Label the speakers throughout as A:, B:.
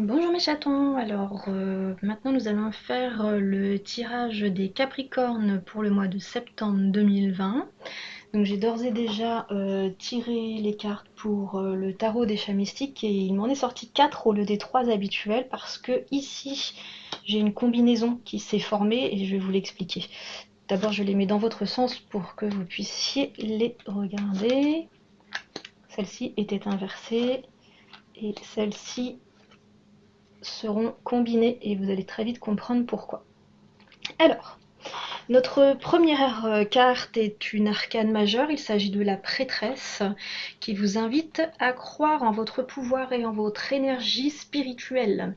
A: Bonjour mes chatons, alors maintenant nous allons faire le tirage des Capricornes pour le mois de septembre 2020. Donc j'ai d'ores et déjà tiré les cartes pour le tarot des chats mystiques et il m'en est sorti 4 au lieu des 3 habituels parce que ici j'ai une combinaison qui s'est formée et je vais vous l'expliquer. D'abord je les mets dans votre sens pour que vous puissiez les regarder. Celle-ci était inversée et celle-ci seront combinés et vous allez très vite comprendre pourquoi. Alors, notre première carte est une arcane majeure, il s'agit de la prêtresse qui vous invite à croire en votre pouvoir et en votre énergie spirituelle.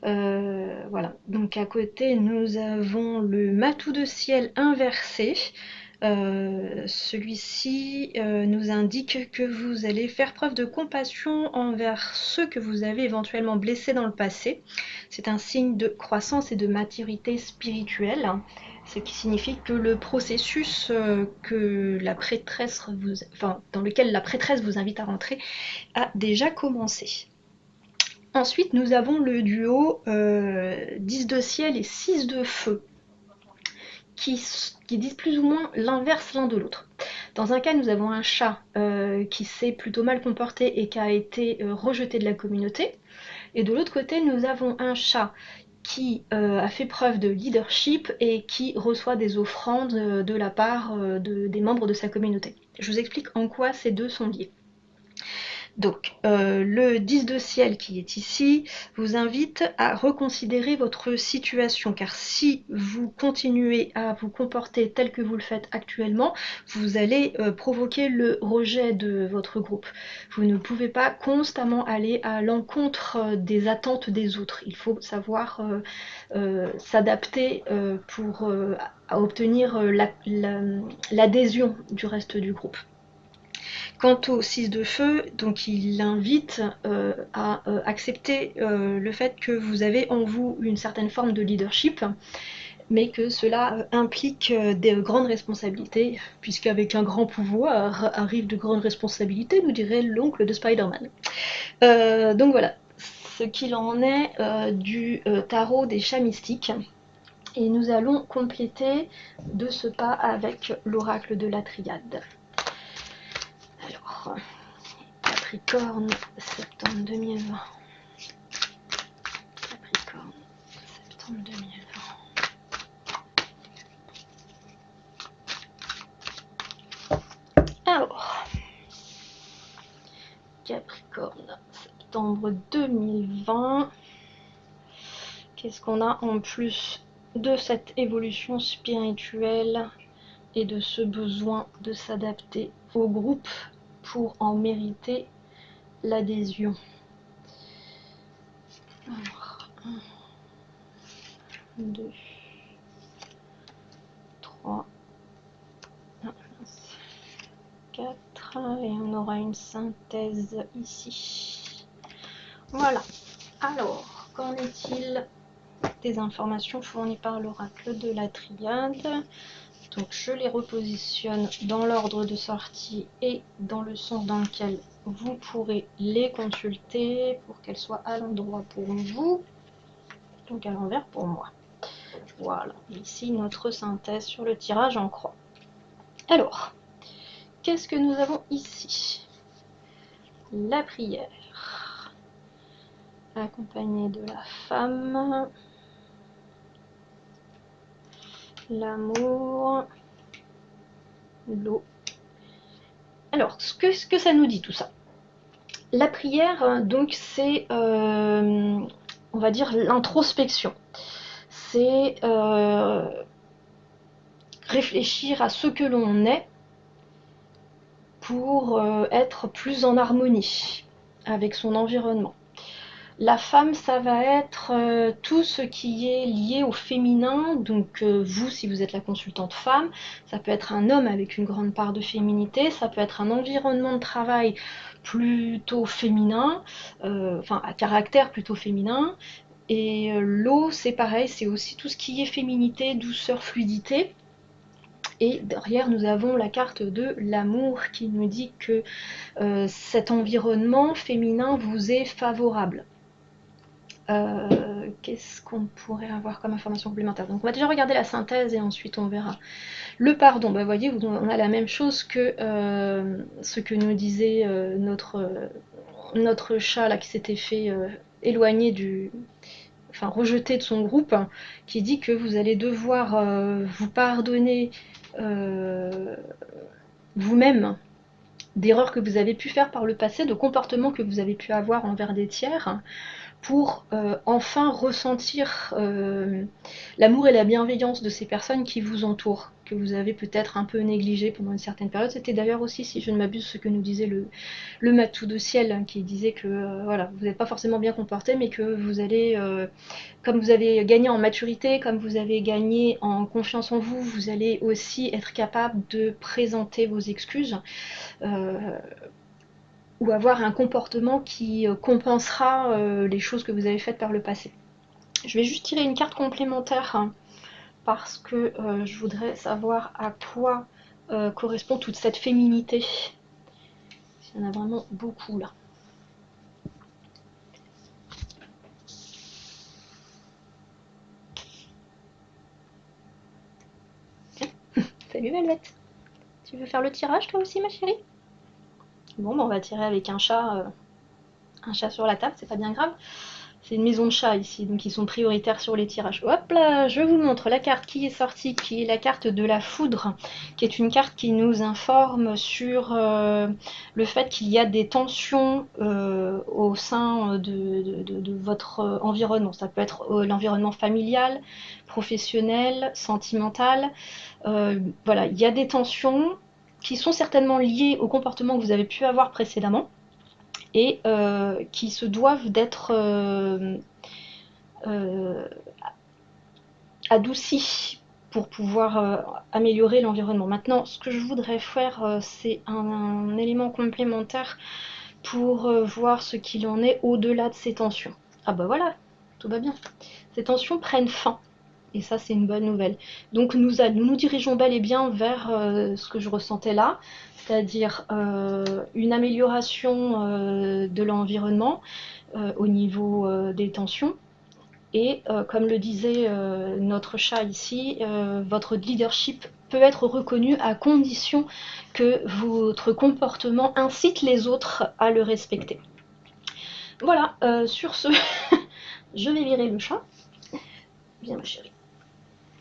A: Voilà, donc à côté nous avons le matou de ciel inversé. Celui-ci nous indique que vous allez faire preuve de compassion envers ceux que vous avez éventuellement blessés dans le passé. C'est un signe de croissance et de maturité spirituelle, ce qui signifie que le processus dans lequel la prêtresse vous invite à rentrer a déjà commencé. Ensuite, nous avons le duo 10 de ciel et 6 de feu, qui disent plus ou moins l'inverse l'un de l'autre. Dans un cas, nous avons un chat qui s'est plutôt mal comporté et qui a été rejeté de la communauté. Et de l'autre côté, nous avons un chat qui a fait preuve de leadership et qui reçoit des offrandes de la part des membres de sa communauté. Je vous explique en quoi ces deux sont liés. Donc, le 10 de ciel qui est ici vous invite à reconsidérer votre situation, car si vous continuez à vous comporter tel que vous le faites actuellement, vous allez provoquer le rejet de votre groupe. Vous ne pouvez pas constamment aller à l'encontre des attentes des autres. Il faut savoir s'adapter pour obtenir l'adhésion du reste du groupe. Quant au 6 de feu, donc il invite à accepter le fait que vous avez en vous une certaine forme de leadership, mais que cela implique des grandes responsabilités, puisqu'avec un grand pouvoir arrive de grandes responsabilités, nous dirait l'oncle de Spider-Man. Donc voilà, ce qu'il en est du tarot des chats mystiques. Et nous allons compléter de ce pas avec l'oracle de la triade. Alors, Capricorne, septembre 2020. Capricorne, septembre 2020. Alors, Capricorne, septembre 2020. Qu'est-ce qu'on a en plus de cette évolution spirituelle et de ce besoin de s'adapter au groupe pour en mériter l'adhésion? Alors, 1, 2, 3, 4, et on aura une synthèse ici. Voilà. Alors, qu'en est-il des informations fournies par l'oracle de la triade? Donc je les repositionne dans l'ordre de sortie et dans le sens dans lequel vous pourrez les consulter pour qu'elles soient à l'endroit pour vous, donc à l'envers pour moi. Voilà, ici notre synthèse sur le tirage en croix. Alors, qu'est-ce que nous avons ici? La prière, accompagnée de la femme, l'amour, l'eau. Alors, ce que ça nous dit tout ça? La prière, donc, c'est, on va dire, l'introspection. C'est réfléchir à ce que l'on est pour être plus en harmonie avec son environnement. La femme, ça va être tout ce qui est lié au féminin, donc vous, si vous êtes la consultante femme, ça peut être un homme avec une grande part de féminité, ça peut être un environnement de travail plutôt féminin, enfin à caractère plutôt féminin, et l'eau, c'est pareil, c'est aussi tout ce qui est féminité, douceur, fluidité. Et derrière, nous avons la carte de l'amour qui nous dit que cet environnement féminin vous est favorable. Qu'est-ce qu'on pourrait avoir comme information complémentaire? Donc on va déjà regarder la synthèse et ensuite on verra. Le pardon, bah, vous voyez, on a la même chose que ce que nous disait notre chat là qui s'était fait éloigner enfin rejeter de son groupe, hein, qui dit que vous allez devoir vous pardonner euh, vous-même d'erreurs que vous avez pu faire par le passé, de comportements que vous avez pu avoir envers des tiers, pour enfin ressentir l'amour et la bienveillance de ces personnes qui vous entourent, que vous avez peut-être un peu négligé pendant une certaine période. C'était d'ailleurs aussi, si je ne m'abuse, ce que nous disait le matou de ciel, hein, qui disait que voilà, vous n'êtes pas forcément bien comporté, mais que vous allez, comme vous avez gagné en maturité, comme vous avez gagné en confiance en vous, vous allez aussi être capable de présenter vos excuses. Euh, ou avoir un comportement qui compensera les choses que vous avez faites par le passé. Je vais juste tirer une carte complémentaire, hein, parce que je voudrais savoir à quoi correspond toute cette féminité. Il y en a vraiment beaucoup là. Salut Velvet. Tu veux faire le tirage toi aussi ma chérie? Bon, bah, on va tirer avec un chat sur la table, c'est pas bien grave. C'est une maison de chat ici, donc ils sont prioritaires sur les tirages. Hop là, je vous montre la carte qui est sortie, qui est la carte de la foudre, qui est une carte qui nous informe sur le fait qu'il y a des tensions au sein de votre environnement. Ça peut être l'environnement familial, professionnel, sentimental. Voilà, il y a des tensions qui sont certainement liées au comportement que vous avez pu avoir précédemment et qui se doivent d'être euh, adoucis pour pouvoir améliorer l'environnement. Maintenant, ce que je voudrais faire, c'est un élément complémentaire pour voir ce qu'il en est au-delà de ces tensions. Ah bah voilà, tout va bien. Ces tensions prennent fin. Et ça, c'est une bonne nouvelle. Donc nous dirigeons bel et bien vers ce que je ressentais là, c'est-à-dire une amélioration de l'environnement au niveau des tensions. Et comme le disait notre chat ici, votre leadership peut être reconnu à condition que votre comportement incite les autres à le respecter. Voilà, sur ce, je vais virer le chat. Viens ma chérie.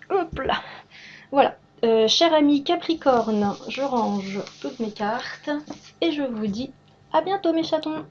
A: Hop là. Voilà. Cher ami Capricorne, je range toutes mes cartes et je vous dis à bientôt mes chatons.